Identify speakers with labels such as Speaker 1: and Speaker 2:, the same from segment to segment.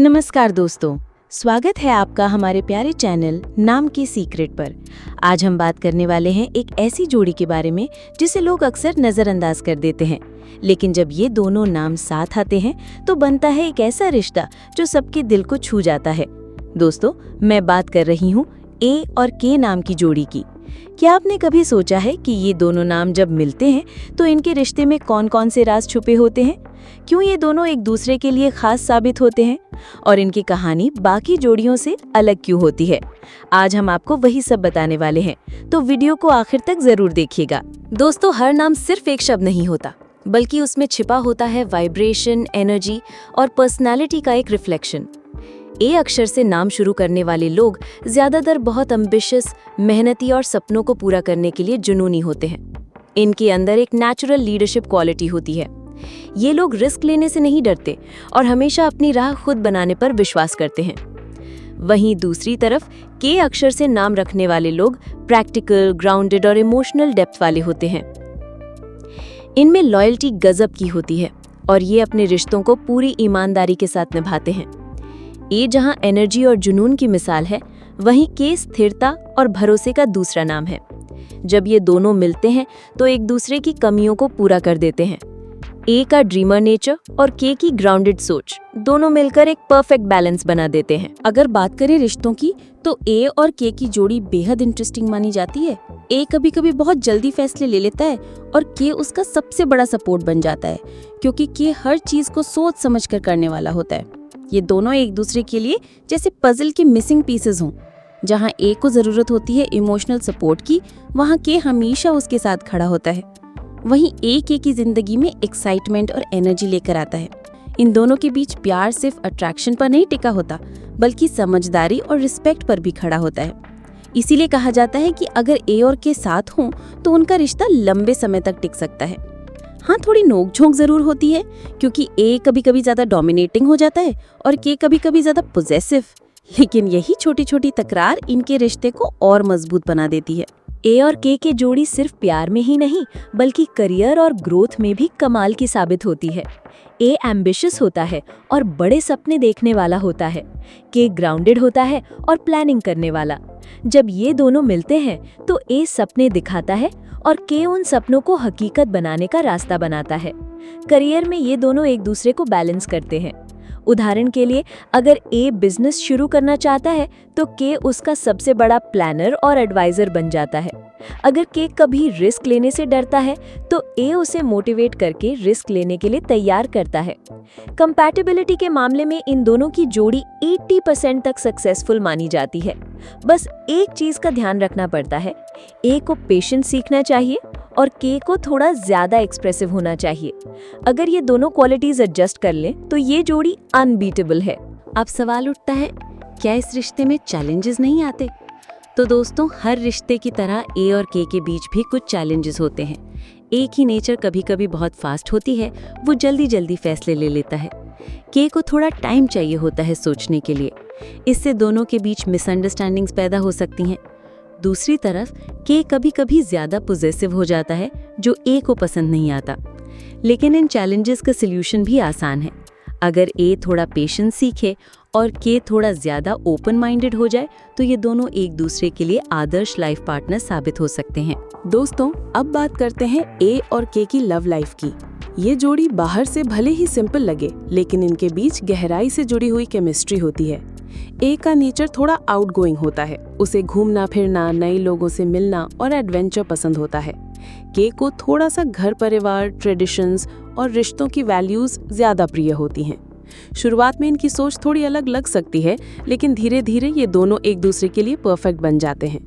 Speaker 1: नमस्कार दोस्तों, स्वागत है आपका हमारे प्यारे चैनल नाम के सीक्रेट पर। आज हम बात करने वाले हैं एक ऐसी जोड़ी के बारे में जिसे लोग अक्सर नज़रअंदाज कर देते हैं, लेकिन जब ये दोनों नाम साथ आते हैं तो बनता है एक ऐसा रिश्ता जो सबके दिल को छू जाता है। दोस्तों, मैं बात कर रही हूँ ए और के नाम की जोड़ी की। क्या आपने कभी सोचा है कि ये दोनों नाम जब मिलते हैं तो इनके रिश्ते में कौन कौन से राज छुपे होते हैं? क्यों ये दोनों एक दूसरे के लिए खास साबित होते हैं और इनकी कहानी बाकी जोड़ियों से अलग क्यों होती है? आज हम आपको वही सब बताने वाले हैं, तो वीडियो को आखिर तक जरूर देखिएगा।
Speaker 2: दोस्तों, हर नाम सिर्फ एक शब्द नहीं होता, बल्कि उसमें छिपा होता है वाइब्रेशन, एनर्जी और पर्सनालिटी का एक रिफ्लेक्शन। ए अक्षर से नाम शुरू करने वाले लोग ज्यादातर बहुत एम्बिशियस, मेहनती और सपनों को पूरा करने के लिए जुनूनी होते हैं। इनके अंदर एक नेचुरल लीडरशिप क्वालिटी होती है। ये लोग रिस्क लेने से नहीं डरते और हमेशा अपनी राह खुद बनाने पर विश्वास करते हैं। वहीं दूसरी तरफ के अक्षर से नाम रखने वाले लोग प्रैक्टिकल, ग्राउंडेड और इमोशनल डेप्थ वाले होते हैं। इनमें लॉयल्टी गजब की होती है और ये अपने रिश्तों को पूरी ईमानदारी के साथ निभाते हैं। ये जहां एनर्जी और जुनून की मिसाल है, वहीं के स्थिरता और भरोसे का दूसरा नाम है। जब ये दोनों मिलते हैं तो एक दूसरे की कमियों को पूरा कर देते हैं। ए का ड्रीमर नेचर और के की ग्राउंडेड सोच दोनों मिलकर एक परफेक्ट बैलेंस बना देते हैं।
Speaker 1: अगर बात करें रिश्तों की, तो ए और के की जोड़ी बेहद इंटरेस्टिंग मानी जाती है। ए कभी कभी बहुत जल्दी फैसले ले लेता है और के उसका सबसे बड़ा सपोर्ट बन जाता है, क्योंकि के हर चीज को सोच समझ कर करने वाला होता है। ये दोनों एक दूसरे के लिए जैसे पजल के मिसिंग पीसेस हों। जहाँ ए को जरूरत होती है इमोशनल सपोर्ट की, वहाँ के हमेशा उसके साथ खड़ा होता है। वहीं ए के की जिंदगी में एक्साइटमेंट और एनर्जी लेकर आता है। इन दोनों के बीच प्यार सिर्फ अट्रैक्शन पर नहीं टिका होता, बल्कि समझदारी और रिस्पेक्ट पर भी खड़ा होता है। इसीलिए कहा जाता है कि अगर ए और के साथ हों तो उनका रिश्ता लंबे समय तक टिक सकता है। हाँ, थोड़ी नोक-झोंक जरूर होती है, क्योंकि ए कभी कभी ज्यादा डोमिनेटिंग हो जाता है और के कभी कभी ज्यादा पोजेसिव, लेकिन यही छोटी छोटी तकरार इनके रिश्ते को और मजबूत बना देती है।
Speaker 2: ए और के जोड़ी सिर्फ प्यार में ही नहीं, बल्कि करियर और ग्रोथ में भी कमाल की साबित होती है। ए एम्बिशियस होता है और बड़े सपने देखने वाला होता है। के ग्राउंडेड होता है और प्लानिंग करने वाला। जब ये दोनों मिलते हैं तो ए सपने दिखाता है और के उन सपनों को हकीकत बनाने का रास्ता बनाता है। करियर में ये दोनों एक दूसरे को बैलेंस करते हैं। उदाहरण के लिए, अगर ए बिजनेस शुरू करना चाहता है तो के उसका सबसे बड़ा प्लानर और एडवाइजर बन जाता है। अगर के कभी रिस्क लेने से डरता है तो ए उसे मोटिवेट करके रिस्क लेने के लिए तैयार करता है। कंपैटिबिलिटी के मामले में इन दोनों की जोड़ी 80% तक सक्सेसफुल मानी जाती है। बस एक चीज का ध्यान रखना पड़ता है, ए को पेशेंस सीखना चाहिए और के को थोड़ा ज्यादा एक्सप्रेसिव होना चाहिए। अगर ये दोनों क्वालिटीज एडजस्ट कर लें तो ये जोड़ी अनबीटेबल है।
Speaker 1: अब सवाल उठता है, क्या इस रिश्ते में चैलेंजेस नहीं आते? तो दोस्तों, हर रिश्ते की तरह ए और के बीच भी कुछ चैलेंजेस होते हैं। एक ही नेचर कभी कभी बहुत फास्ट होती है, वो जल्दी जल्दी फैसले ले लेता है। के को थोड़ा टाइम चाहिए होता है सोचने के लिए। इससे दोनों के बीच मिसअंडरस्टैंडिंग्स पैदा हो सकती हैं। दूसरी तरफ के कभी कभी ज्यादा पॉजिटिव हो जाता है, जो ए को पसंद नहीं आता। लेकिन इन चैलेंजेस का सल्यूशन भी आसान है। अगर ए थोड़ा पेशेंस सीखे और के थोड़ा ज्यादा ओपन माइंडेड हो जाए तो ये दोनों एक दूसरे के लिए आदर्श लाइफ पार्टनर साबित हो सकते हैं।
Speaker 3: दोस्तों, अब बात करते हैं ए और के की लव लाइफ की। ये जोड़ी बाहर से भले ही सिंपल लगे, लेकिन इनके बीच गहराई से जुड़ी हुई केमिस्ट्री होती है। ए का नेचर थोड़ा आउटगोइंग होता है। उसे घूमना फिरना, नए लोगों से मिलना और एडवेंचर पसंद होता है। के को थोड़ा सा घर परिवार, ट्रेडिशंस और रिश्तों की वैल्यूज ज्यादा प्रिय होती हैं। शुरुआत में इनकी सोच थोड़ी अलग लग सकती है, लेकिन धीरे धीरे ये दोनों एक दूसरे के लिए परफेक्ट बन जाते हैं।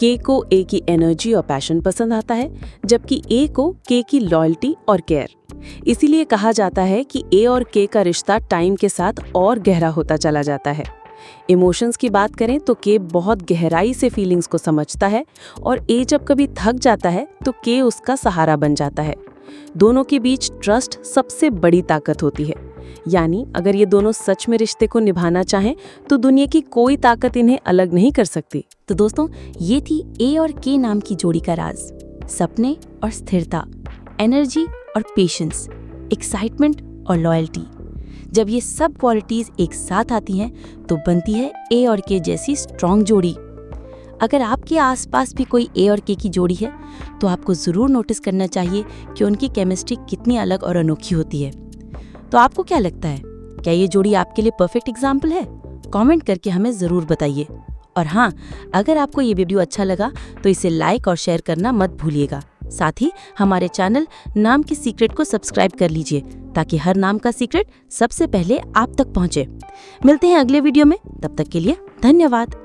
Speaker 3: के को ए की एनर्जी और पैशन पसंद आता है, जबकि ए को के की लॉयल्टी और केयर। इसीलिए कहा जाता है कि ए और के का रिश्ता टाइम के साथ और गहरा होता चला जाता है। इमोशंस की बात करें तो के बहुत गहराई से फीलिंग्स को समझता है और ए जब कभी थक जाता है तो के उसका सहारा बन जाता है। दोनों के बीच ट्रस्ट सबसे बड़ी ताकत होती है। यानी अगर ये दोनों सच में रिश्ते को निभाना चाहें तो दुनिया की कोई ताकत इन्हें अलग नहीं कर सकती।
Speaker 1: तो दोस्तों, ये थी ए और के नाम की जोड़ी का राज। सपने और स्थिरता, एनर्जी और पेशेंस, एक्साइटमेंट और लॉयल्टी। जब ये सब क्वालिटीज एक साथ आती हैं तो बनती है ए और के जैसी स्ट्रॉन्ग जोड़ी। अगर आपके आसपास भी कोई ए और के की जोड़ी है तो आपको ज़रूर नोटिस करना चाहिए कि उनकी केमिस्ट्री कितनी अलग और अनोखी होती है। तो आपको क्या लगता है, क्या ये जोड़ी आपके लिए परफेक्ट एग्जाम्पल है? कमेंट करके हमें ज़रूर बताइए। और हाँ, अगर आपको ये वीडियो अच्छा लगा तो इसे लाइक और शेयर करना मत भूलिएगा। साथ ही हमारे चैनल नाम की सीक्रेट को सब्सक्राइब कर लीजिए ताकि हर नाम का सीक्रेट सबसे पहले आप तक पहुंचे। मिलते हैं अगले वीडियो में, तब तक के लिए धन्यवाद।